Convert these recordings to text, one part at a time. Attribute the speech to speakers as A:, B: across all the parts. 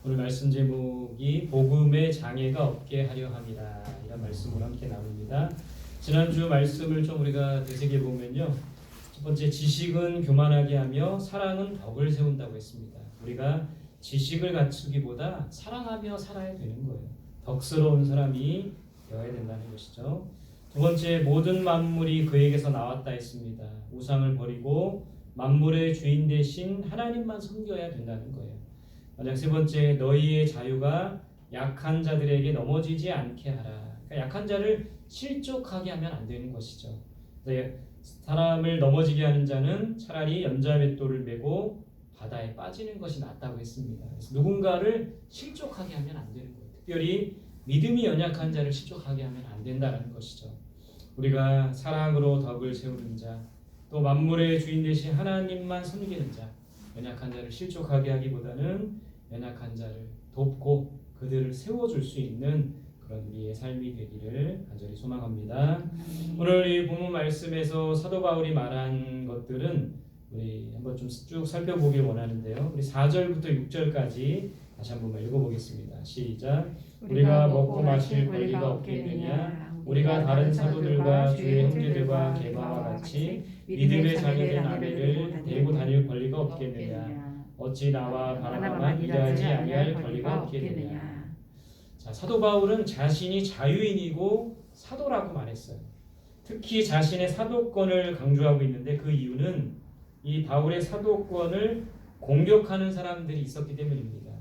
A: 오늘 말씀 제목이 복음의 장애가 없게 하려 함이라 이런 말씀으로 함께 나눕니다. 지난주 말씀을 좀 우리가 되새겨 보면요, 첫 번째 지식은 교만하게 하며 사랑은 덕을 세운다고 했습니다. 우리가 지식을 갖추기보다 사랑하며 살아야 되는 거예요. 덕스러운 사람이 되어야 된다는 것이죠. 두 번째, 모든 만물이 그에게서 나왔다 했습니다. 우상을 버리고 만물의 주인 대신 하나님만 섬겨야 된다는 거예요. 마지막 세 번째, 너희의 자유가 약한 자들에게 넘어지지 않게 하라. 그러니까 약한 자를 실족하게 하면 안 되는 것이죠. 사람을 넘어지게 하는 자는 차라리 연자맷돌을 메고 바다에 빠지는 것이 낫다고 했습니다. 그래서 누군가를 실족하게 하면 안 되는 거예요. 특별히 믿음이 연약한 자를 실족하게 하면 안 된다는 것이죠. 우리가 사랑으로 덕을 세우는 자, 또 만물의 주인 되신 하나님만 섬기는 자, 연약한 자를 실족하게 하기보다는 연약한 자를 돕고 그들을 세워줄 수 있는 그런 우리의 삶이 되기를 간절히 소망합니다. 오늘 이 본문 말씀에서 사도 바울이 말한 것들은 우리 한번 좀 쭉 살펴보길 원하는데요. 우리 4절부터 6절까지 다시 한번 읽어보겠습니다. 시작. 우리가 먹고 마실 권리가 없겠느냐? 우리가 다른 사도들과 주의 형제들과 게바와 같이 믿음의 자녀된 아벨을 데리고 다닐 권리가 없겠느냐? 어찌 나와 바나바만 일하지 아니할 권리가 없겠느냐? 자, 사도 바울은 자신이 자유인이고 사도라고 말했어요. 특히 자신의 사도권을 강조하고 있는데 그 이유는 이 바울의 사도권을 공격하는 사람들이 있었기 때문입니다.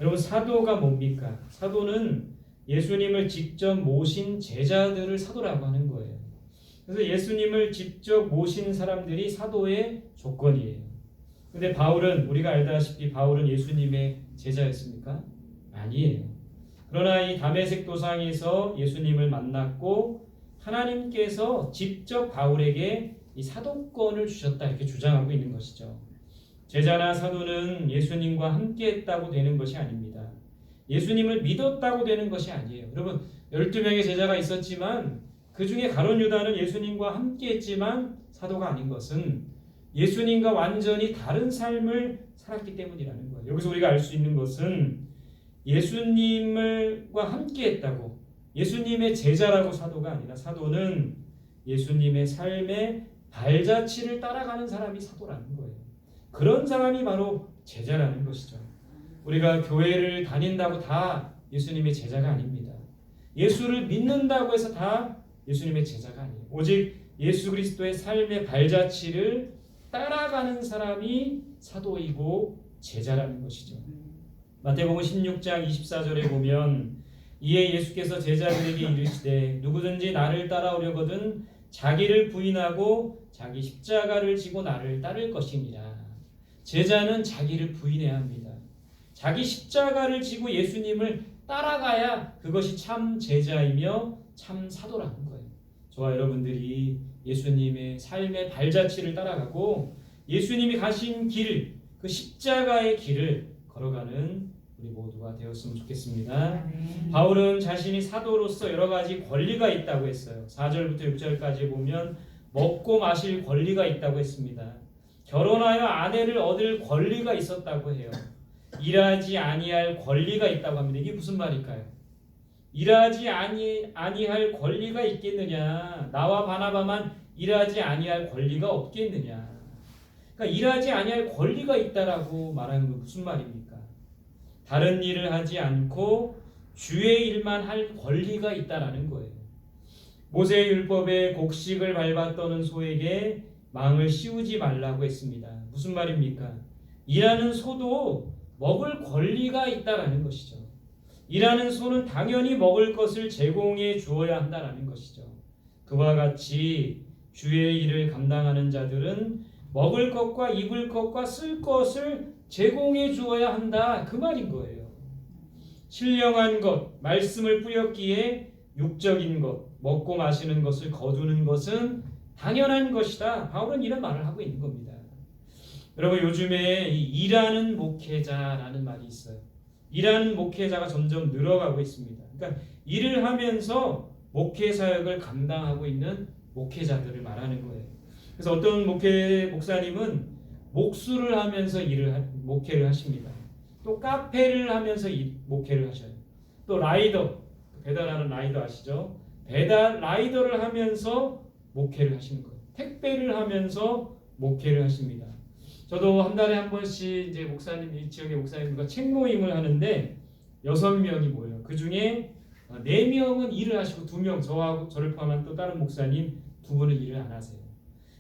A: 여러분, 사도가 뭡니까? 사도는 예수님을 직접 모신 제자들을 사도라고 하는 거예요. 그래서 예수님을 직접 모신 사람들이 사도의 조건이에요. 근데 바울은, 우리가 알다시피 바울은 예수님의 제자였습니까? 아니에요. 그러나 이 다메섹 도상에서 예수님을 만났고 하나님께서 직접 바울에게 이 사도권을 주셨다 이렇게 주장하고 있는 것이죠. 제자나 사도는 예수님과 함께 했다고 되는 것이 아닙니다. 예수님을 믿었다고 되는 것이 아니에요. 여러분, 12명의 제자가 있었지만 그 중에 가룟 유다는 예수님과 함께 했지만 사도가 아닌 것은 예수님과 완전히 다른 삶을 살았기 때문이라는 거예요. 여기서 우리가 알 수 있는 것은 예수님과 함께 했다고, 예수님의 제자라고 사도가 아니라 사도는 예수님의 삶의 발자취를 따라가는 사람이 사도라는 거예요. 그런 사람이 바로 제자라는 것이죠. 우리가 교회를 다닌다고 다 예수님의 제자가 아닙니다. 예수를 믿는다고 해서 다 예수님의 제자가 아니에요. 오직 예수 그리스도의 삶의 발자취를 따라가는 사람이 사도이고 제자라는 것이죠. 마태복음 16장 24절에 보면 이에 예수께서 제자들에게 이르시되 누구든지 나를 따라오려거든 자기를 부인하고 자기 십자가를 지고 나를 따를 것이니라. 제자는 자기를 부인해야 합니다. 자기 십자가를 지고 예수님을 따라가야 그것이 참 제자이며 참 사도라는 거예요. 저와 여러분들이 예수님의 삶의 발자취를 따라가고 예수님이 가신 길, 그 십자가의 길을 걸어가는 우리 모두가 되었으면 좋겠습니다. 바울은 자신이 사도로서 여러 가지 권리가 있다고 했어요. 4절부터 6절까지 보면 먹고 마실 권리가 있다고 했습니다. 결혼하여 아내를 얻을 권리가 있었다고 해요. 일하지 아니할 권리가 있다고 합니다. 이게 무슨 말일까요? 일하지 아니할 권리가 있겠느냐? 나와 바나바만 일하지 아니할 권리가 없겠느냐? 그러니까 일하지 아니할 권리가 있다라고 말하는 건 무슨 말입니까? 다른 일을 하지 않고 주의 일만 할 권리가 있다라는 거예요. 모세의 율법에 곡식을 밟아 떠는 소에게 망을 씌우지 말라고 했습니다. 무슨 말입니까? 일하는 소도 먹을 권리가 있다라는 것이죠. 일하는 소는 당연히 먹을 것을 제공해 주어야 한다라는 것이죠. 그와 같이 주의 일을 감당하는 자들은 먹을 것과 입을 것과 쓸 것을 제공해 주어야 한다, 그 말인 거예요. 신령한 것, 말씀을 뿌렸기에 육적인 것, 먹고 마시는 것을 거두는 것은 당연한 것이다. 바울은 이런 말을 하고 있는 겁니다. 여러분, 요즘에 일하는 목회자라는 말이 있어요. 일하는 목회자가 점점 늘어가고 있습니다. 그러니까 일을 하면서 목회 사역을 감당하고 있는 목회자들을 말하는 거예요. 그래서 어떤 목사님은 목수를 하면서 목회를 하십니다. 또 카페를 하면서 목회를 하셔요. 또 라이더, 배달하는 라이더 아시죠? 배달 라이더를 하면서 목회를 하시는 거예요. 택배를 하면서 목회를 하십니다. 저도 한 달에 한 번씩 이제 목사님, 이 지역의 목사님과 책 모임을 하는데 6명이 모여요. 그 중에 4명은 일을 하시고 2명, 저하고 저를 포함한 또 다른 목사님 2분은 일을 안 하세요.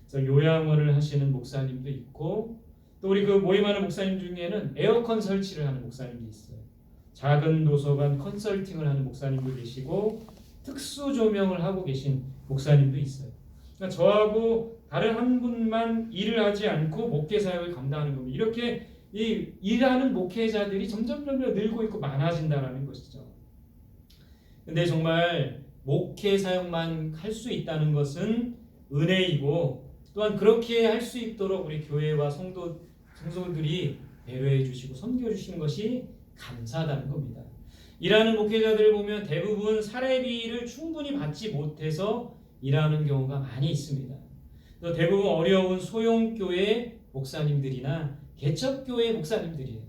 A: 그래서 요양원을 하시는 목사님도 있고, 또 우리 그 모임하는 목사님 중에는 에어컨 설치를 하는 목사님도 있어요. 작은 도서관 컨설팅을 하는 목사님도 계시고, 특수 조명을 하고 계신 목사님도 있어요. 그러니까 저하고 다른 한 분만 일을 하지 않고 목회 사역을 감당하는 겁니다. 이렇게 이 일하는 목회자들이 점점 늘고 있고 많아진다는 것이죠. 근데 정말 목회 사역만 할 수 있다는 것은 은혜이고, 또한 그렇게 할 수 있도록 우리 교회와 성도들이 배려해 주시고 섬겨 주시는 것이 감사하다는 겁니다. 일하는 목회자들을 보면 대부분 사례비를 충분히 받지 못해서 일하는 경우가 많이 있습니다. 또 대부분 어려운 소형교회 목사님들이나 개척교회 목사님들이에요.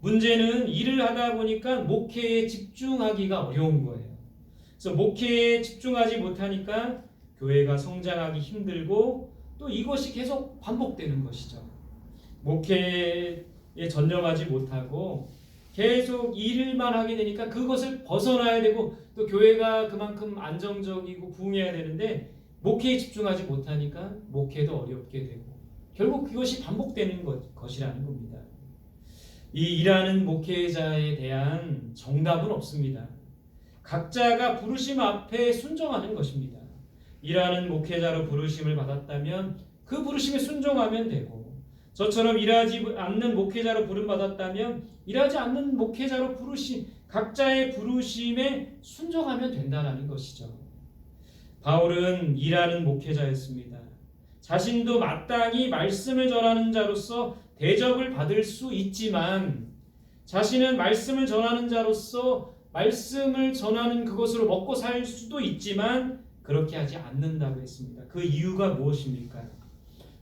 A: 문제는 일을 하다 보니까 목회에 집중하기가 어려운 거예요. 그래서 목회에 집중하지 못하니까 교회가 성장하기 힘들고, 또 이것이 계속 반복되는 것이죠. 목회에 전념하지 못하고 계속 일만 하게 되니까 그것을 벗어나야 되고, 또 교회가 그만큼 안정적이고 부흥해야 되는데 목회에 집중하지 못하니까 목회도 어렵게 되고, 결국 그것이 반복되는 것이라는 겁니다. 이 일하는 목회자에 대한 정답은 없습니다. 각자가 부르심 앞에 순종하는 것입니다. 일하는 목회자로 부르심을 받았다면 그 부르심에 순종하면 되고, 저처럼 일하지 않는 목회자로 부름받았다면 일하지 않는 목회자로 각자의 부르심에 순종하면 된다는 것이죠. 바울은 일하는 목회자였습니다. 자신도 마땅히 말씀을 전하는 자로서 대접을 받을 수 있지만, 자신은 말씀을 전하는 자로서 말씀을 전하는 그것으로 먹고 살 수도 있지만 그렇게 하지 않는다고 했습니다. 그 이유가 무엇입니까?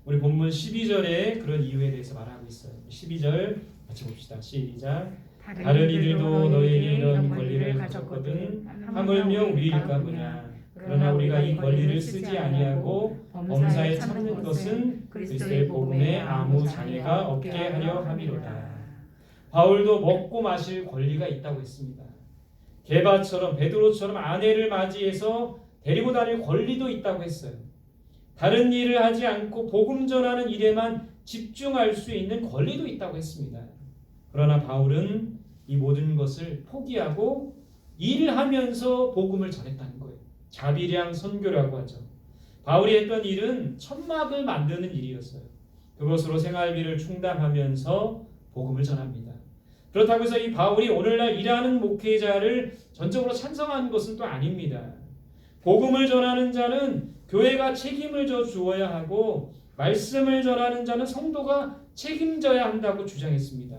A: 우리 본문 12절에 그런 이유에 대해서 말하고 있어요. 12절 같이 봅시다. 시작. 다른 이들도 너희에게 이런 권리를 가졌거든 하물며 우리일까 보냐. 그러나 우리가 이 권리를 쓰지 아니하고 범사에 참는 것은 그리스도의 복음에 아무 장애가 없게 하려 함이로다. 바울도 먹고 마실 권리가 있다고 했습니다. 게바처럼, 베드로처럼 아내를 맞이해서 데리고 다닐 권리도 있다고 했어요. 다른 일을 하지 않고 복음 전하는 일에만 집중할 수 있는 권리도 있다고 했습니다. 그러나 바울은 이 모든 것을 포기하고 일을 하면서 복음을 전했다는 거예요. 자비량 선교라고 하죠. 바울이 했던 일은 천막을 만드는 일이었어요. 그것으로 생활비를 충당하면서 복음을 전합니다. 그렇다고 해서 이 바울이 오늘날 일하는 목회자를 전적으로 찬성하는 것은 또 아닙니다. 복음을 전하는 자는 교회가 책임을 져 주어야 하고, 말씀을 전하는 자는 성도가 책임져야 한다고 주장했습니다.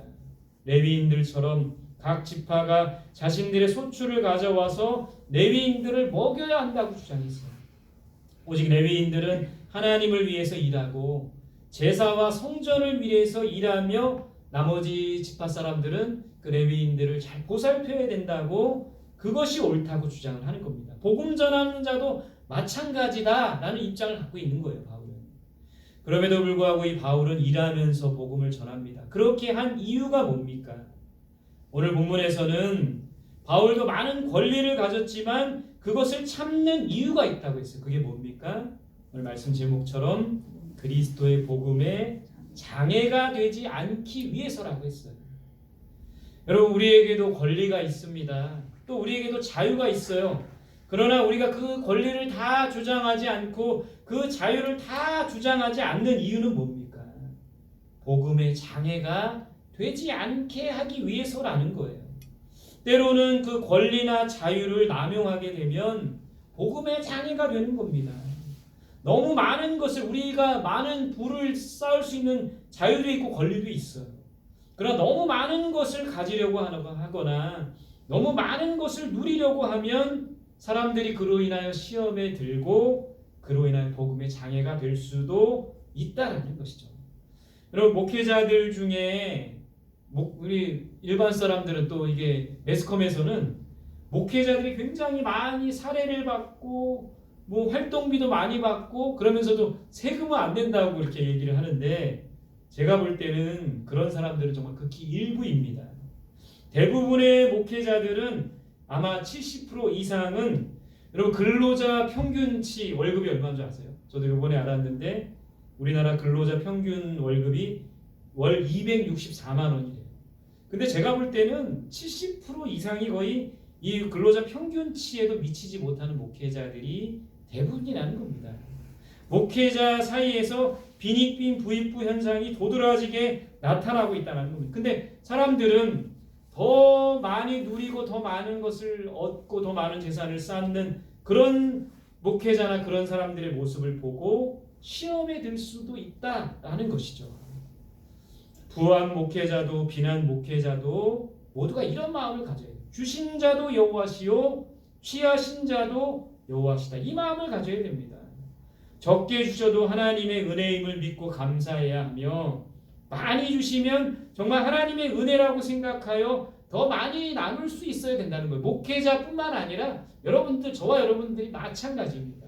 A: 레위인들처럼 각 지파가 자신들의 소출을 가져와서 레위인들을 먹여야 한다고 주장했어요. 오직 레위인들은 하나님을 위해서 일하고 제사와 성전을 위해서 일하며, 나머지 지파 사람들은 그 레위인들을 잘 보살펴야 된다고, 그것이 옳다고 주장을 하는 겁니다. 복음 전하는 자도 마찬가지다라는 입장을 갖고 있는 거예요, 바울은. 그럼에도 불구하고 이 바울은 일하면서 복음을 전합니다. 그렇게 한 이유가 뭡니까? 오늘 본문에서는 바울도 많은 권리를 가졌지만 그것을 참는 이유가 있다고 했어요. 그게 뭡니까? 오늘 말씀 제목처럼 그리스도의 복음에 장애가 되지 않기 위해서라고 했어요. 여러분, 우리에게도 권리가 있습니다. 또 우리에게도 자유가 있어요. 그러나 우리가 그 권리를 다 주장하지 않고 그 자유를 다 주장하지 않는 이유는 뭡니까? 복음의 장애가 되지 않게 하기 위해서라는 거예요. 때로는 그 권리나 자유를 남용하게 되면 복음의 장애가 되는 겁니다. 너무 많은 것을, 우리가 많은 부를 쌓을 수 있는 자유도 있고 권리도 있어요. 그러나 너무 많은 것을 가지려고 하거나 너무 많은 것을 누리려고 하면 사람들이 그로 인하여 시험에 들고 그로 인하여 복음의 장애가 될 수도 있다는 것이죠. 여러분, 목회자들 중에 우리 일반 사람들은 또 이게 매스컴에서는 목회자들이 굉장히 많이 사례를 받고 뭐 활동비도 많이 받고 그러면서도 세금은 안 낸다고 그렇게 얘기를 하는데 제가 볼 때는 그런 사람들은 정말 극히 일부입니다. 대부분의 목회자들은 아마 70% 이상은 여러분 근로자 평균치 월급이 얼마인 줄 아세요? 저도 이번에 알았는데 우리나라 근로자 평균 월급이 월 264만 원이래요. 근데 제가 볼 때는 70% 이상이 거의 이 근로자 평균치에도 미치지 못하는 목회자들이 대부분이라는 겁니다. 목회자 사이에서 빈익빈 부익부 현상이 도드라지게 나타나고 있다는 겁니다. 근데 사람들은 더 많이 누리고 더 많은 것을 얻고 더 많은 재산을 쌓는 그런 목회자나 그런 사람들의 모습을 보고 시험에 들 수도 있다라는 것이죠. 부한 목회자도 비난 목회자도 모두가 이런 마음을 가져야 돼요. 주신 자도 여호와시요 취하신 자도 여호와시다. 이 마음을 가져야 됩니다. 적게 주셔도 하나님의 은혜임을 믿고 감사해야 하며 많이 주시면 정말 하나님의 은혜라고 생각하여 더 많이 나눌 수 있어야 된다는 거예요. 목회자뿐만 아니라 여러분들, 저와 여러분들이 마찬가지입니다.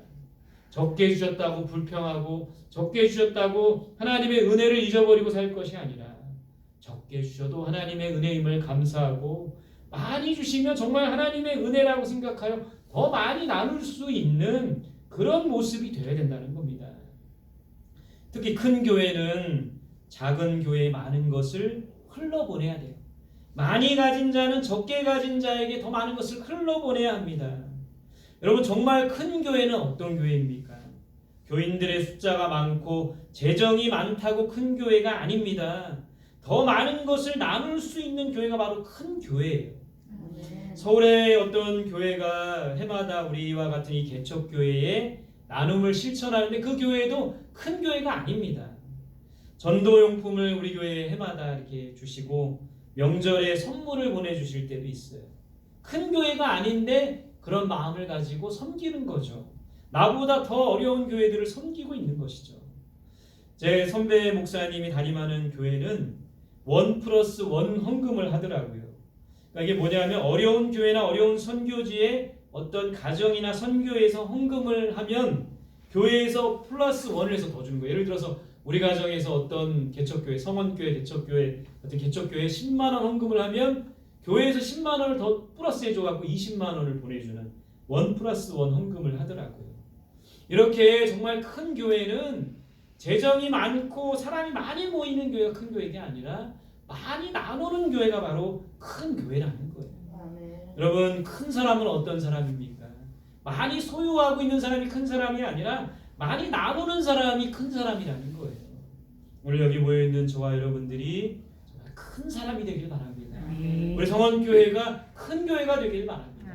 A: 적게 주셨다고 불평하고 적게 주셨다고 하나님의 은혜를 잊어버리고 살 것이 아니라 적게 주셔도 하나님의 은혜임을 감사하고 많이 주시면 정말 하나님의 은혜라고 생각하여 더 많이 나눌 수 있는 그런 모습이 되어야 된다는 겁니다. 특히 큰 교회는 작은 교회의 많은 것을 흘러보내야 돼요. 많이 가진 자는 적게 가진 자에게 더 많은 것을 흘러보내야 합니다. 여러분 정말 큰 교회는 어떤 교회입니까? 교인들의 숫자가 많고 재정이 많다고 큰 교회가 아닙니다. 더 많은 것을 나눌 수 있는 교회가 바로 큰 교회예요. 서울의 어떤 교회가 해마다 우리와 같은 이 개척교회에 나눔을 실천하는데 그 교회도 큰 교회가 아닙니다. 전도용품을 우리 교회에 해마다 이렇게 주시고 명절에 선물을 보내주실 때도 있어요. 큰 교회가 아닌데 그런 마음을 가지고 섬기는 거죠. 나보다 더 어려운 교회들을 섬기고 있는 것이죠. 제 선배 목사님이 담임하는 교회는 1+1 헌금을 하더라고요. 그러니까 이게 뭐냐면 어려운 교회나 어려운 선교지에 어떤 가정이나 선교에서 헌금을 하면 교회에서 +1을 해서 더 주는 거예요. 예를 들어서 우리 가정에서 어떤 개척교회, 성원교회, 개척교회 같은 개척교회에 10만 원 헌금을 하면 교회에서 10만 원을 더 플러스해 줘갖고 20만 원을 보내주는 1+1 헌금을 하더라고요. 이렇게 정말 큰 교회는 재정이 많고 사람이 많이 모이는 교회가 큰 교회가 아니라 많이 나누는 교회가 바로 큰 교회라는 거예요. 여러분 큰 사람은 어떤 사람입니까? 많이 소유하고 있는 사람이 큰 사람이 아니라 많이 나누는 사람이 큰 사람이라는 거예요. 오늘 여기 모여있는 저와 여러분들이 정말 큰 사람이 되길 바랍니다. 우리 성원교회가 큰 교회가 되길 바랍니다.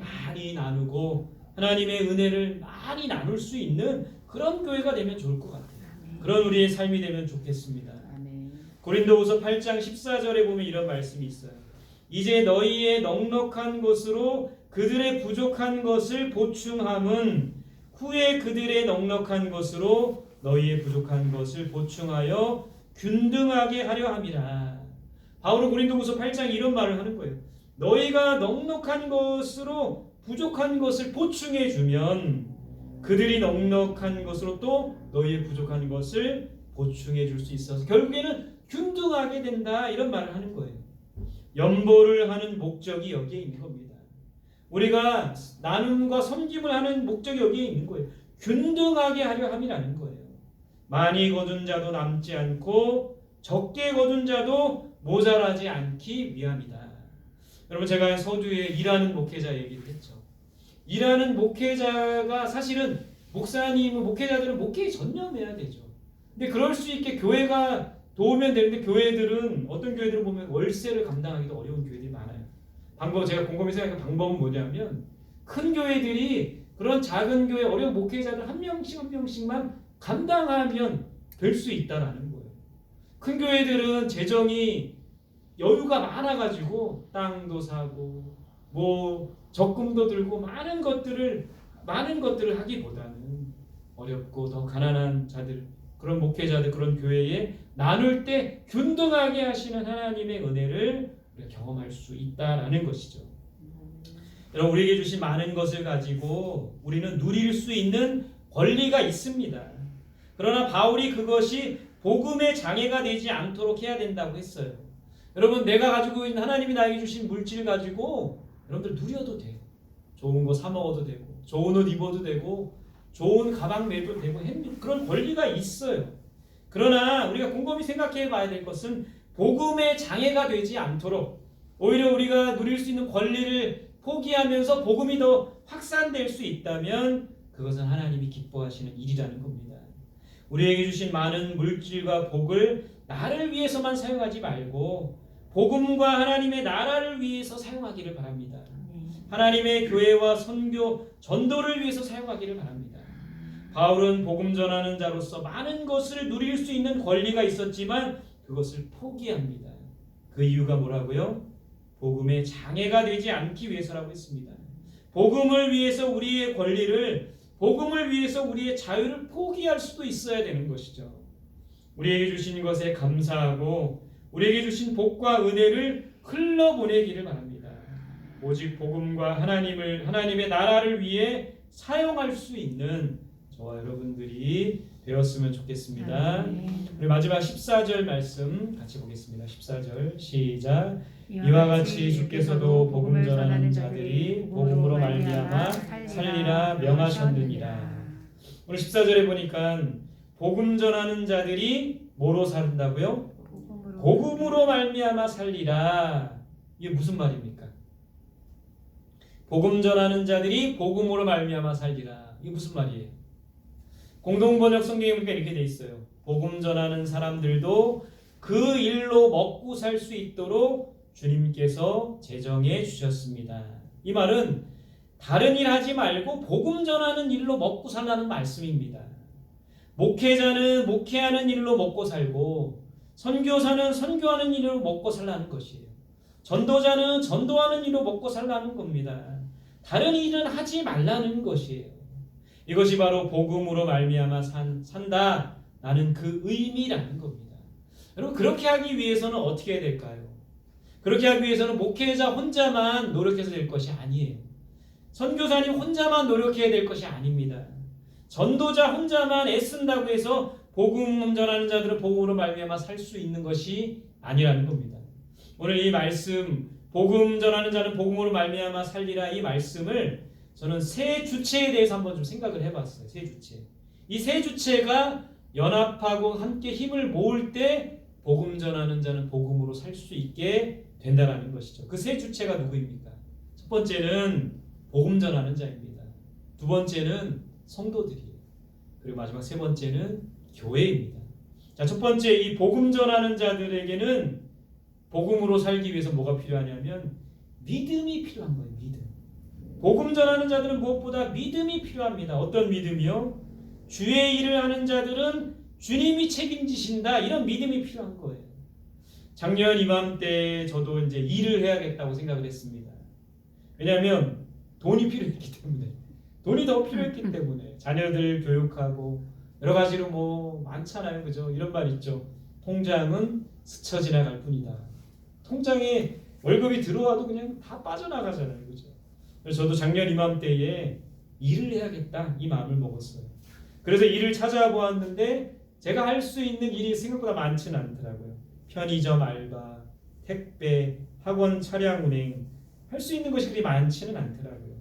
A: 많이 나누고 하나님의 은혜를 많이 나눌 수 있는 그런 교회가 되면 좋을 것 같아요. 그런 우리의 삶이 되면 좋겠습니다. 고린도후서 8장 14절에 보면 이런 말씀이 있어요. 이제 너희의 넉넉한 것으로 그들의 부족한 것을 보충함은 후에 그들의 넉넉한 것으로 너희의 부족한 것을 보충하여 균등하게 하려 함이라. 바울은 고린도후서 8장 이런 말을 하는 거예요. 너희가 넉넉한 것으로 부족한 것을 보충해 주면 그들이 넉넉한 것으로 또 너희의 부족한 것을 보충해 줄 수 있어서 결국에는 균등하게 된다 이런 말을 하는 거예요. 연보를 하는 목적이 여기에 있는 겁니다. 우리가 나눔과 섬김을 하는 목적이 여기에 있는 거예요. 균등하게 하려 함이라는 거예요. 많이 거둔 자도 남지 않고 적게 거둔 자도 모자라지 않기 위함이다. 여러분 제가 서두에 일하는 목회자 얘기를 했죠. 일하는 목회자가 사실은 목사님은 목회자들은 목회에 전념해야 되죠. 근데 그럴 수 있게 교회가 도우면 되는데 교회들은 어떤 교회들을 보면 월세를 감당하기도 어려운 교회들이 많아요. 제가 곰곰이 생각한 방법은 뭐냐면 큰 교회들이 그런 작은 교회 어려운 목회자들 한 명씩 한 명씩만 감당하면 될 수 있다라는 거예요. 큰 교회들은 재정이 여유가 많아가지고 땅도 사고 뭐 적금도 들고 많은 것들을 하기보다는 어렵고 더 가난한 자들 그런 목회자들 그런 교회에 나눌 때 균등하게 하시는 하나님의 은혜를 우리가 경험할 수 있다라는 것이죠. 여러분, 우리에게 주신 많은 것을 가지고 우리는 누릴 수 있는 권리가 있습니다. 그러나 바울이 그것이 복음의 장애가 되지 않도록 해야 된다고 했어요. 여러분, 내가 가지고 있는 하나님이 나에게 주신 물질 가지고 여러분들 누려도 돼요. 좋은 거 사 먹어도 되고, 좋은 옷 입어도 되고, 좋은 가방 매도 되고, 그런 권리가 있어요. 그러나 우리가 곰곰이 생각해 봐야 될 것은 복음의 장애가 되지 않도록, 오히려 우리가 누릴 수 있는 권리를 포기하면서 복음이 더 확산될 수 있다면 그것은 하나님이 기뻐하시는 일이라는 겁니다. 우리에게 주신 많은 물질과 복을 나를 위해서만 사용하지 말고 복음과 하나님의 나라를 위해서 사용하기를 바랍니다. 하나님의 교회와 선교, 전도를 위해서 사용하기를 바랍니다. 바울은 복음 전하는 자로서 많은 것을 누릴 수 있는 권리가 있었지만 그것을 포기합니다. 그 이유가 뭐라고요? 복음의 장애가 되지 않기 위해서라고 했습니다. 복음을 위해서 우리의 권리를, 복음을 위해서 우리의 자유를 포기할 수도 있어야 되는 것이죠. 우리에게 주신 것에 감사하고 우리에게 주신 복과 은혜를 흘러보내기를 바랍니다. 오직 복음과 하나님의 나라를 위해 사용할 수 있는 저와 여러분들이 되었으면 좋겠습니다. 우리 마지막 14절 말씀 같이 보겠습니다. 14절 시작. 이와 같이 주께서도 복음 전하는 자들이 복음으로 말미암아 살리라 명하셨느니라. 오늘 14절에 보니까 복음 전하는 자들이 뭐로 산다고요? 복음으로 말미암아 살리라. 이게 무슨 말입니까? 복음 전하는 자들이 복음으로 말미암아 살리라. 이게 무슨 말이에요? 공동번역 성경에 보니까 이렇게 돼 있어요. 복음 전하는 사람들도 그 일로 먹고 살 수 있도록 주님께서 제정해 주셨습니다. 이 말은 다른 일 하지 말고 복음 전하는 일로 먹고 살라는 말씀입니다. 목회자는 목회하는 일로 먹고 살고 선교사는 선교하는 일로 먹고 살라는 것이에요. 전도자는 전도하는 일로 먹고 살라는 겁니다. 다른 일은 하지 말라는 것이에요. 이것이 바로 복음으로 말미암아 산다 라는 그 의미라는 겁니다. 여러분, 그렇게 하기 위해서는 어떻게 해야 될까요? 그렇게 하기 위해서는 목회자 혼자만 노력해서 될 것이 아니에요. 선교사님 혼자만 노력해야 될 것이 아닙니다. 전도자 혼자만 애쓴다고 해서 복음 전하는 자들은 복음으로 말미암아 살 수 있는 것이 아니라는 겁니다. 오늘 이 말씀, 복음 전하는 자는 복음으로 말미암아 살리라, 이 말씀을 저는 세 주체에 대해서 한번 좀 생각을 해봤어요. 세 주체. 이 세 주체가 연합하고 함께 힘을 모을 때 복음 전하는 자는 복음으로 살 수 있게 된다는 것이죠. 그 세 주체가 누구입니까? 첫 번째는 복음 전하는 자입니다. 두 번째는 성도들이에요. 그리고 마지막 세 번째는 교회입니다. 자, 첫 번째 이 복음 전하는 자들에게는 복음으로 살기 위해서 뭐가 필요하냐면 믿음이 필요한 거예요. 믿음. 복음 전하는 자들은 무엇보다 믿음이 필요합니다. 어떤 믿음이요? 주의 일을 하는 자들은 주님이 책임지신다, 이런 믿음이 필요한 거예요. 작년 이맘때 저도 이제 일을 해야겠다고 생각을 했습니다. 왜냐하면 돈이 필요했기 때문에, 돈이 더 필요했기 때문에 자녀들 교육하고 여러 가지로 뭐 많잖아요, 그죠? 이런 말 있죠. 통장은 스쳐 지나갈 뿐이다. 통장에 월급이 들어와도 그냥 다 빠져나가잖아요, 그죠? 그래서 저도 작년 이맘때에 일을 해야겠다, 이 마음을 먹었어요. 그래서 일을 찾아보았는데 제가 할 수 있는 일이 생각보다 많지는 않더라고요. 편의점 알바, 택배, 학원 차량 운행, 할 수 있는 것이 그리 많지는 않더라고요.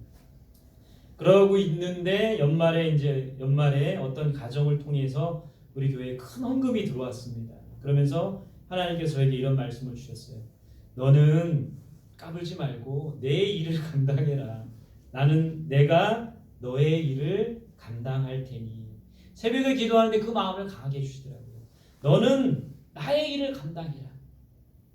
A: 그러고 있는데 연말에 어떤 가정을 통해서 우리 교회에 큰 헌금이 들어왔습니다. 그러면서 하나님께서 저에게 이런 말씀을 주셨어요. 너는 까불지 말고 내 일을 감당해라. 내가 너의 일을 감당할 테니. 새벽에 기도하는데 그 마음을 강하게 해주시더라고요. 너는 나의 일을 감당해라.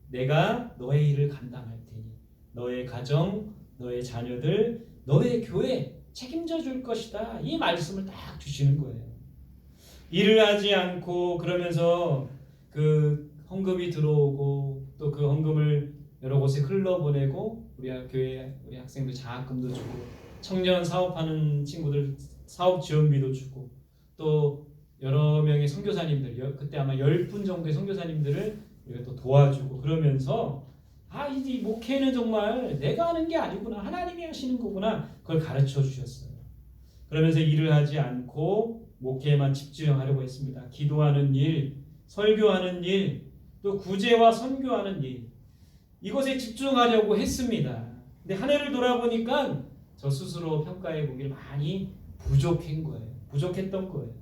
A: 내가 너의 일을 감당할 테니. 너의 가정, 너의 자녀들, 너의 교회 책임져 줄 것이다. 이 말씀을 딱 주시는 거예요. 일을 하지 않고 그러면서 그 헌금이 들어오고 또 그 헌금을 여러 곳에 흘러보내고 우리 교회 우리 학생들 장학금도 주고 청년 사업하는 친구들 사업 지원비도 주고 또 여러 명의 선교사님들, 그때 아마 10분 정도의 선교사님들을 우리가 또 도와주고 그러면서 이 목회는 정말 내가 하는 게 아니구나. 하나님이 하시는 거구나. 그걸 가르쳐 주셨어요. 그러면서 일을 하지 않고 목회에만 집중하려고 했습니다. 기도하는 일, 설교하는 일, 또 구제와 선교하는 일, 이것에 집중하려고 했습니다. 근데 한 해를 돌아보니까 저 스스로 평가해 보기를 많이 부족했던 거예요.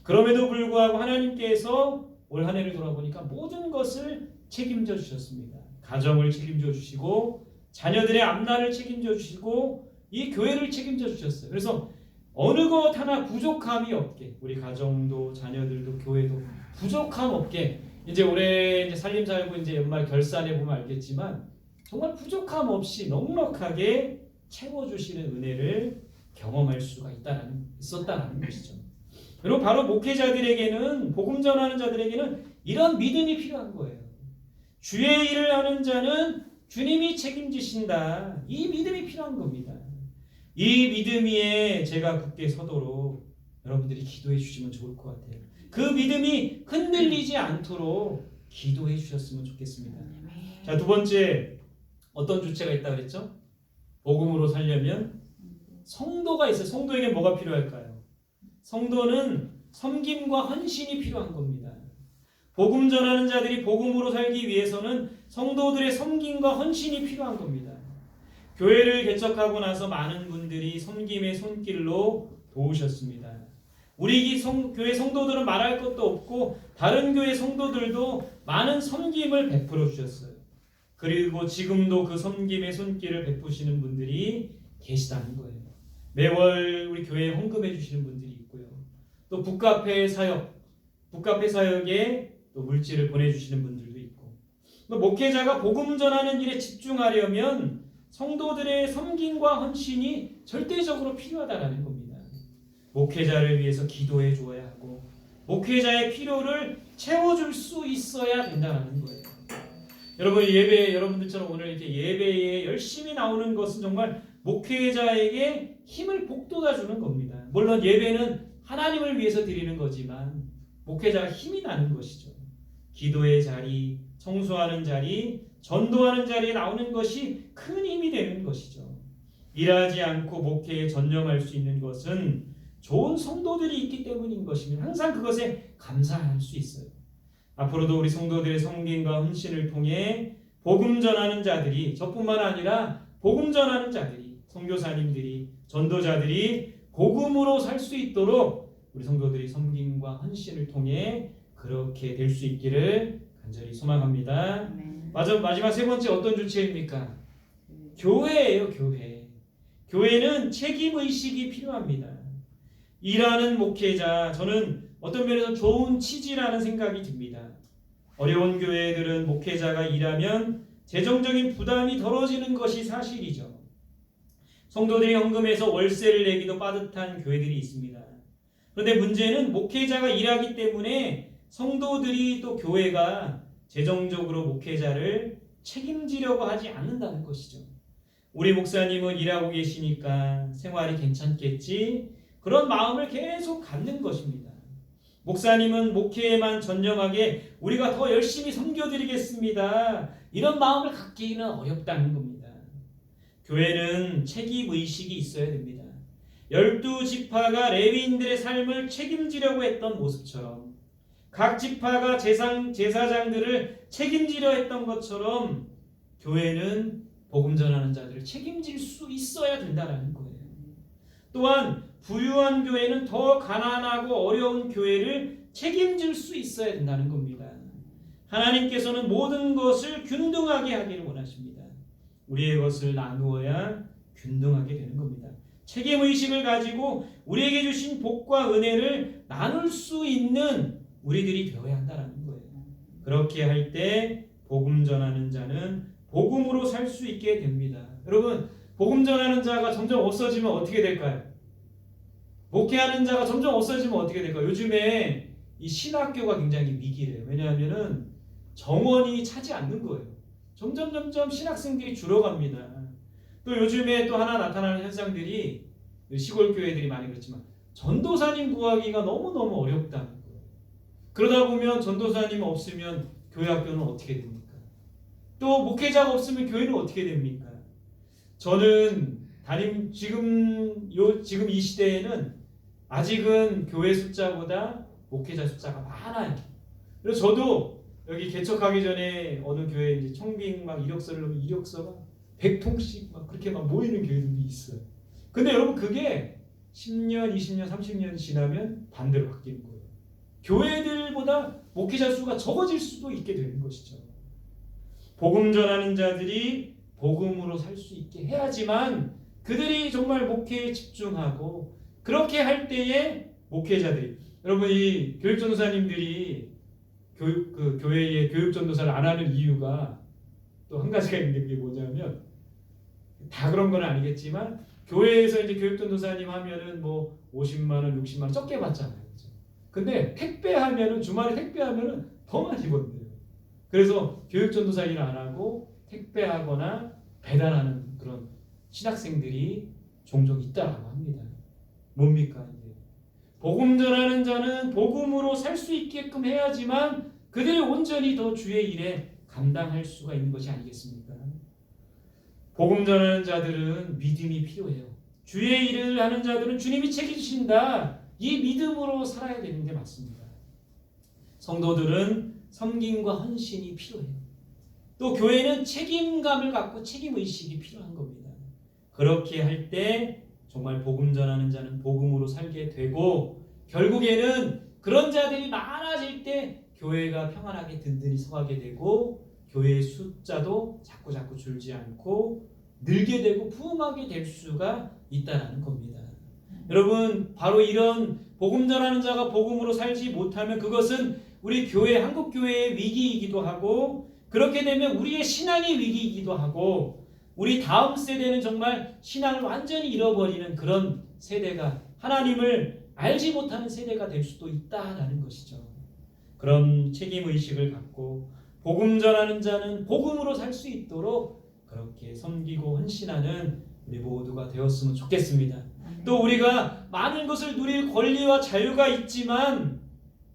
A: 그럼에도 불구하고 하나님께서 올 한 해를 돌아보니까 모든 것을 책임져 주셨습니다. 가정을 책임져 주시고 자녀들의 앞날을 책임져 주시고 이 교회를 책임져 주셨어요. 그래서 어느 것 하나 부족함이 없게, 우리 가정도 자녀들도 교회도 부족함 없게, 이제 올해 살림 살고 이제 연말 결산해 보면 알겠지만 정말 부족함 없이 넉넉하게 채워주시는 은혜를 경험할 수가 있었다는 것이죠. 그리고 바로 목회자들에게는, 복음 전하는 자들에게는 이런 믿음이 필요한 거예요. 주의 일을 하는 자는 주님이 책임지신다. 이 믿음이 필요한 겁니다. 이 믿음 위에 제가 굳게 서도록 여러분들이 기도해 주시면 좋을 것 같아요. 그 믿음이 흔들리지 않도록 기도해 주셨으면 좋겠습니다. 자, 두 번째, 어떤 주체가 있다 그랬죠? 복음으로 살려면 성도가 있어요. 성도에게 뭐가 필요할까요? 성도는 섬김과 헌신이 필요한 겁니다. 복음 전하는 자들이 복음으로 살기 위해서는 성도들의 섬김과 헌신이 필요한 겁니다. 교회를 개척하고 나서 많은 분들이 섬김의 손길로 도우셨습니다. 우리 교회 성도들은 말할 것도 없고 다른 교회 성도들도 많은 섬김을 베풀어 주셨어요. 그리고 지금도 그 섬김의 손길을 베푸시는 분들이 계시다는 거예요. 매월 우리 교회에 헌금해 주시는 분들이 있고요. 또 북카페 사역에 또 물질을 보내주시는 분들도 있고, 목회자가 복음 전하는 일에 집중하려면 성도들의 섬김과 헌신이 절대적으로 필요하다는 겁니다. 목회자를 위해서 기도해 주어야 하고 목회자의 필요를 채워줄 수 있어야 된다는 거예요. 여러분, 여러분들처럼 오늘 이렇게 예배에 열심히 나오는 것은 정말 목회자에게 힘을 북돋아 주는 겁니다. 물론 예배는 하나님을 위해서 드리는 거지만 목회자가 힘이 나는 것이죠. 기도의 자리, 청소하는 자리, 전도하는 자리에 나오는 것이 큰 힘이 되는 것이죠. 일하지 않고 목회에 전념할 수 있는 것은 좋은 성도들이 있기 때문인 것입니다. 항상 그것에 감사할 수 있어요. 앞으로도 우리 성도들의 섬김과 헌신을 통해 복음 전하는 자들이, 저뿐만 아니라 복음 전하는 자들이, 선교사님들이, 전도자들이 복음으로 살 수 있도록 우리 성도들이 섬김과 헌신을 통해 그렇게 될 수 있기를 간절히 소망합니다. 마지막 세 번째 어떤 주체입니까? 교회예요, 교회. 교회는 책임의식이 필요합니다. 일하는 목회자, 저는 어떤 면에서 좋은 취지라는 생각이 듭니다. 어려운 교회들은 목회자가 일하면 재정적인 부담이 덜어지는 것이 사실이죠. 성도들이 헌금해서 월세를 내기도 빠듯한 교회들이 있습니다. 그런데 문제는 목회자가 일하기 때문에 성도들이 또 교회가 재정적으로 목회자를 책임지려고 하지 않는다는 것이죠. 우리 목사님은 일하고 계시니까 생활이 괜찮겠지, 그런 마음을 계속 갖는 것입니다. 목사님은 목회에만 전념하게 우리가 더 열심히 섬겨드리겠습니다, 이런 마음을 갖기는 어렵다는 겁니다. 교회는 책임의식이 있어야 됩니다. 12지파가 레위인들의 삶을 책임지려고 했던 모습처럼, 각 지파가 제사장들을 책임지려 했던 것처럼 교회는 복음 전하는 자들을 책임질 수 있어야 된다는 거예요. 또한 부유한 교회는 더 가난하고 어려운 교회를 책임질 수 있어야 된다는 겁니다. 하나님께서는 모든 것을 균등하게 하기를 원하십니다. 우리의 것을 나누어야 균등하게 되는 겁니다. 책임의식을 가지고 우리에게 주신 복과 은혜를 나눌 수 있는 우리들이 되어야 한다는 거예요. 그렇게 할 때 복음 전하는 자는 복음으로 살 수 있게 됩니다. 여러분, 복음 전하는 자가 점점 없어지면 어떻게 될까요? 목회하는 자가 점점 없어지면 어떻게 될까요? 요즘에 이 신학교가 굉장히 위기래요. 왜냐하면은 정원이 차지 않는 거예요. 점점 신학생들이 줄어갑니다. 또 요즘에 또 하나 나타나는 현상들이, 시골 교회들이 많이 그렇지만 전도사님 구하기가 너무너무 어렵다는 거예요. 그러다 보면 전도사님 없으면 교회 학교는 어떻게 됩니까? 또 목회자가 없으면 교회는 어떻게 됩니까? 저는 지금 이 시대에는 아직은 교회 숫자보다 목회자 숫자가 많아요. 그래서 저도 여기 개척하기 전에 어느 교회 이제 청빙 막 이력서를 넣으면 이력서가 100통씩 막 그렇게 막 모이는 교회들도 있어요. 근데 여러분 그게 10년, 20년, 30년 지나면 반대로 바뀌는 거예요. 교회들보다 목회자 수가 적어질 수도 있게 되는 것이죠. 복음 전하는 자들이 복음으로 살 수 있게 해야지만 그들이 정말 목회에 집중하고 그렇게 할 때에 목회자들이 여러분 이 교육전도사님들이 교회에 교육전도사를 안 하는 이유가 또 한 가지가 있는데 그게 뭐냐면 다 그런 건 아니겠지만 교회에서 이제 교육전도사님 하면은 뭐 50만 원, 60만 원 적게 받잖아요. 그렇죠? 근데 택배하면은 주말에 택배하면은 더 많이 번대요. 그래서 교육전도사 일을 안 하고 택배하거나 배달하는 그런 신학생들이 종종 있다라고 합니다. 뭡니까 이제 복음 전하는 자는 복음으로 살 수 있게끔 해야지만 그들이 온전히 더 주의 일에 감당할 수가 있는 것이 아니겠습니까? 복음 전하는 자들은 믿음이 필요해요. 주의 일을 하는 자들은 주님이 책임지신다. 이 믿음으로 살아야 되는 게 맞습니다. 성도들은 섬김과 헌신이 필요해요. 또 교회는 책임감을 갖고 책임의식이 필요한 겁니다. 그렇게 할 때 정말 복음 전하는 자는 복음으로 살게 되고 결국에는 그런 자들이 많아질 때 교회가 평안하게 든든히 서가게 되고 교회의 숫자도 자꾸 줄지 않고 늘게 되고 부흥하게 될 수가 있다는 겁니다. 여러분 바로 이런 복음 전하는 자가 복음으로 살지 못하면 그것은 우리 교회 한국교회의 위기이기도 하고 그렇게 되면 우리의 신앙의 위기이기도 하고 우리 다음 세대는 정말 신앙을 완전히 잃어버리는 그런 세대가 하나님을 알지 못하는 세대가 될 수도 있다라는 것이죠. 그런 책임의식을 갖고 복음 전하는 자는 복음으로 살 수 있도록 그렇게 섬기고 헌신하는 우리 모두가 되었으면 좋겠습니다. 또 우리가 많은 것을 누릴 권리와 자유가 있지만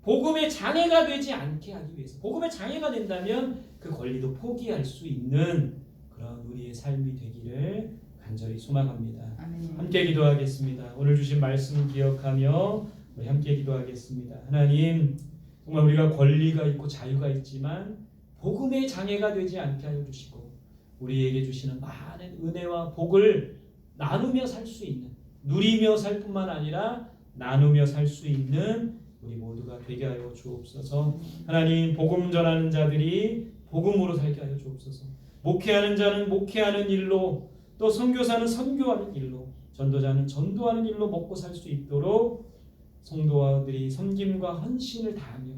A: 복음의 장애가 되지 않게 하기 위해서 복음의 장애가 된다면 그 권리도 포기할 수 있는 그런 우리의 삶이 되기를 간절히 소망합니다. 아멘. 함께 기도하겠습니다. 오늘 주신 말씀 기억하며 우리 함께 기도하겠습니다. 하나님 정말 우리가 권리가 있고 자유가 있지만 복음의 장애가 되지 않게 하여 주시고 우리에게 주시는 많은 은혜와 복을 나누며 살 수 있는 누리며 살 뿐만 아니라 나누며 살 수 있는 우리 모두가 되게 하여 주옵소서. 하나님 복음 전하는 자들이 복음으로 살게 하여 주옵소서. 목회하는 자는 목회하는 일로 또 선교사는 선교하는 일로 전도자는 전도하는 일로 먹고 살 수 있도록 성도들이 섬김과 헌신을 다하며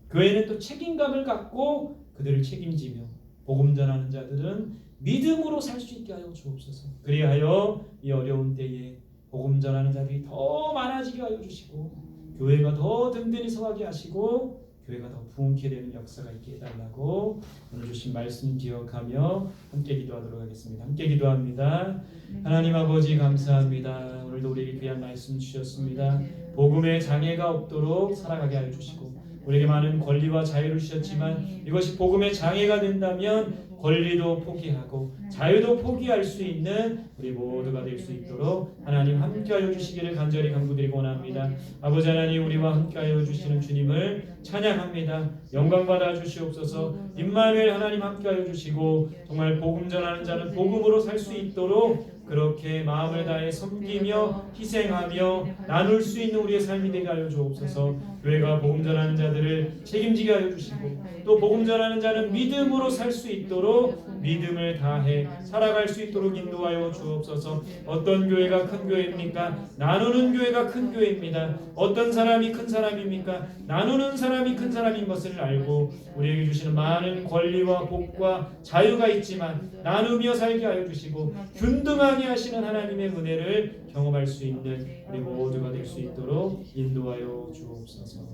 A: 교회는 또 책임감을 갖고 그들을 책임지며 복음 전하는 자들은 믿음으로 살 수 있게 하여 주옵소서. 그리하여 이 어려운 때에 복음 전하는 자들이 더 많아지게 하여 주시고 교회가 더 든든히 서가게 하시고 교회가 더 부흥케 되는 역사가 있게 해달라고 오늘 주신 말씀 기억하며 함께 기도하도록 하겠습니다. 함께 기도합니다. 하나님 아버지 감사합니다. 오늘도 우리에게 귀한 말씀 주셨습니다. 복음의 장애가 없도록 살아가게 하여 주시고 우리에게 많은 권리와 자유를 주셨지만 이것이 복음의 장애가 된다면 권리도 포기하고 자유도 포기할 수 있는 우리 모두가 될 수 있도록 하나님 함께하여 주시기를 간절히 간구드리고 원합니다. 아버지 하나님 우리와 함께하여 주시는 주님을 찬양합니다. 영광 받아 주시옵소서. 임마누엘 하나님 함께하여 주시고 정말 복음 전하는 자는 복음으로 살 수 있도록 그렇게 마음을 다해 섬기며 희생하며 나눌 수 있는 우리의 삶이 되게 하여 주옵소서. 교회가 복음 전하는 자들을 책임지게 하여 주시고 또 복음 전하는 자는 믿음으로 살 수 있도록 믿음을 다해 살아갈 수 있도록 인도하여 주옵소서. 어떤 교회가 큰 교회입니까? 나누는 교회가 큰 교회입니다. 어떤 사람이 큰 사람입니까? 나누는 사람이 큰 사람인 것을 알고 우리에게 주시는 많은 권리와 복과 자유가 있지만 나누며 살게 하여 주시고 균등하게 하시는 하나님의 은혜를 경험할 수 있는 우리 모두가 될 수 있도록 인도하여 주옵소서.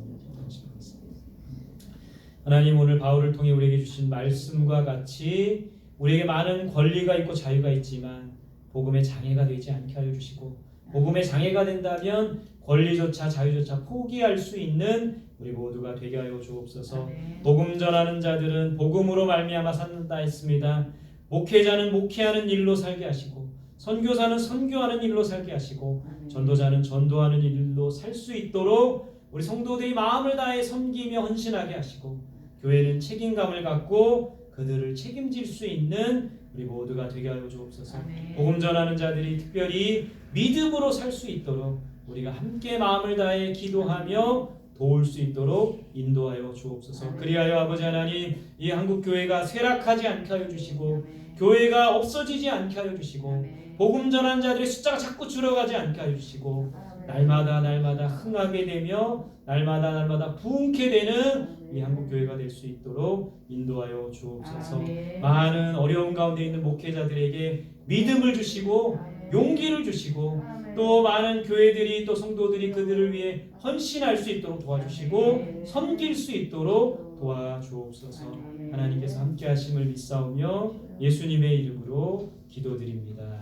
A: 하나님 오늘 바울을 통해 우리에게 주신 말씀과 같이 우리에게 많은 권리가 있고 자유가 있지만 복음의 장애가 되지 않게 하여 주시고 복음의 장애가 된다면 권리조차 자유조차 포기할 수 있는 우리 모두가 되게 하여 주옵소서. 복음 전하는 자들은 복음으로 말미암아 산다 했습니다. 목회자는 목회하는 일로 살게 하시고 선교사는 선교하는 일로 살게 하시고 전도자는 전도하는 일로 살 수 있도록 우리 성도들이 마음을 다해 섬기며 헌신하게 하시고 교회는 책임감을 갖고 그들을 책임질 수 있는 우리 모두가 되게 하여 주옵소서. 복음 전하는 자들이 특별히 믿음으로 살 수 있도록 우리가 함께 마음을 다해 기도하며 도울 수 있도록 인도하여 주옵소서. 그리하여 아버지 하나님, 이 한국 교회가 쇠락하지 않게 하여 주시고 교회가 없어지지 않게 하여 주시고 복음 전하는 자들의 숫자가 자꾸 줄어가지 않게 하여 주시고 날마다 흥하게 되며 날마다 부흥케 되는 이 한국 교회가 될 수 있도록 인도하여 주옵소서. 많은 어려움 가운데 있는 목회자들에게 믿음을 주시고 용기를 주시고 또 많은 교회들이 또 성도들이 그들을 위해 헌신할 수 있도록 도와주시고 섬길 수 있도록 도와주옵소서. 하나님께서 함께 하심을 믿사오며 예수님의 이름으로 기도드립니다.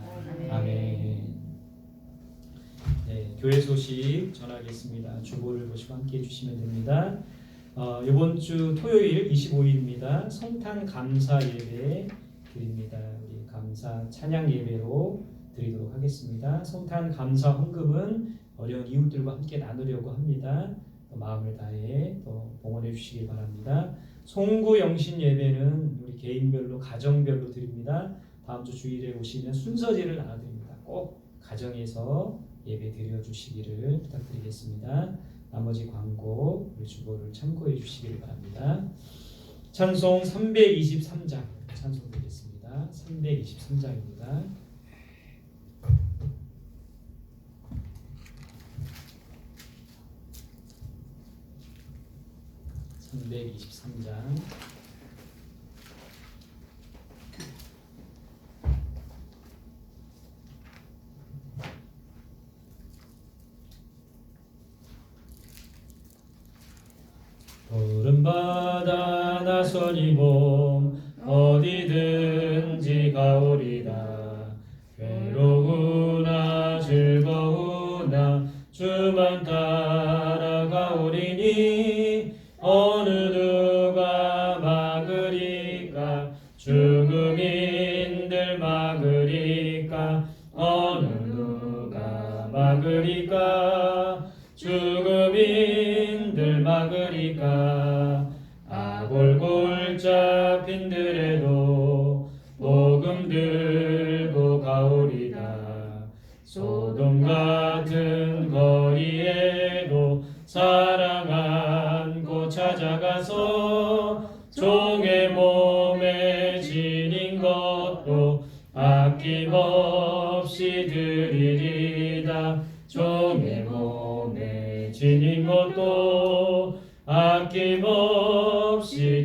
A: 아멘. 네, 교회 소식 전하겠습니다. 주보를 보시고 함께 해주시면 됩니다. 이번 주 토요일 25일입니다. 성탄 감사 예배 드립니다. 우리 감사 찬양 예배로 드리도록 하겠습니다. 성탄 감사 헌금은 어려운 이웃들과 함께 나누려고 합니다. 마음을 다해 또 봉헌해 주시기 바랍니다. 송구 영신 예배는 우리 개인별로 가정별로 드립니다. 다음 주 주일에 오시면 순서제를 나눠드립니다. 꼭 가정에서 예배 드려 주시기를 부탁드리겠습니다. 나머지 광고 우리 주보를 참고해 주시기를 바랍니다. 찬송 323장 찬송 드리겠습니다. 323장입니다. 푸른 바다 나선이 몸 어디든지 가오리다. 괴로우나 즐거우나 주만 따라가오리니 어느 누가 막으리까. 죽음인들 막으리까. 어느 누가 막으리까. 죽음인들 막으리까. 아골골 잡힌들에도 복음 들고 가오리다. 소돔 같은 거리에도 사랑 안고 찾아가서 종의 몸에 지닌 것도 아낌없이 드리리다. 종의 몸에 지닌 것도 아낌없이